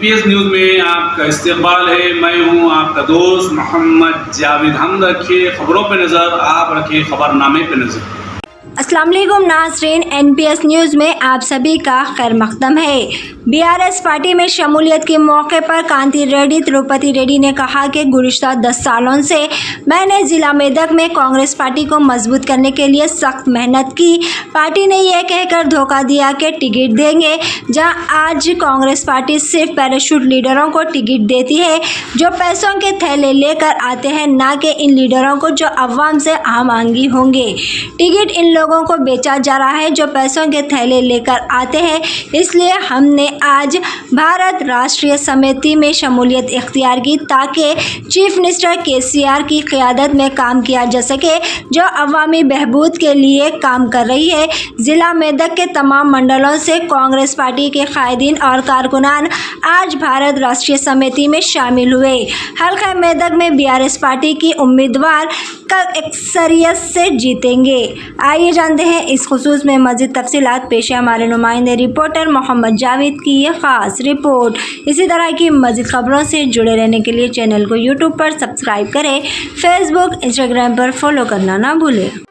PS news में आपका इस्तकबाल है। मैं हूं आपका दोस्त मोहम्मद जावेद। हम रखिए खबरों पे नज़र, आप रखिए खबरनामे पे नज़र। अस्सलाम वालेकुम नाज़रीन, NPS न्यूज़ में आप सभी का खैर मक़दम है। BRS पार्टी में शमूलियत के मौके पर कांति रेड्डी तिरुपति रेड्डी ने कहा कि गुज़िश्ता 10 सालों से मैंने ज़िला मेदक में कांग्रेस पार्टी को मजबूत करने के लिए सख्त मेहनत की। पार्टी ने यह कहकर धोखा दिया कि टिकट देंगे, जहां आज कांग्रेस पार्टी सिर्फ पैराशूट लीडरों को टिकट देती है जो पैसों के थैले लेकर आते हैं, ना कि इन लीडरों को जो अवाम से आम आंगी होंगे। टिकट इन लोगों को बेचा जा रहा है जो पैसों के थैले लेकर आते हैं। इसलिए हमने आज भारत राष्ट्रीय समिति में शमूलियत इख्तियार की ताकि चीफ मिनिस्टर KCR की क़यादत में काम किया जा सके, जो अवामी बहबूद के लिए काम कर रही है। ज़िला मेदक के तमाम मंडलों से कांग्रेस पार्टी के कायदीन और कारकुनान आज भारत राष्ट्रीय समिति में शामिल हुए। हल्का मेदक में BRS पार्टी की उम्मीदवार कल अक्सरियत से जीतेंगे। आइए जानते हैं इस खुसूस में मज़ीद तफसीलात। पेश है हमारे नुमाइंदे रिपोर्टर मोहम्मद जावेद की ये ख़ास रिपोर्ट। इसी तरह की मज़ीद ख़बरों से जुड़े रहने के लिए चैनल को YouTube पर सब्सक्राइब करें, Facebook Instagram पर फॉलो करना ना भूलें।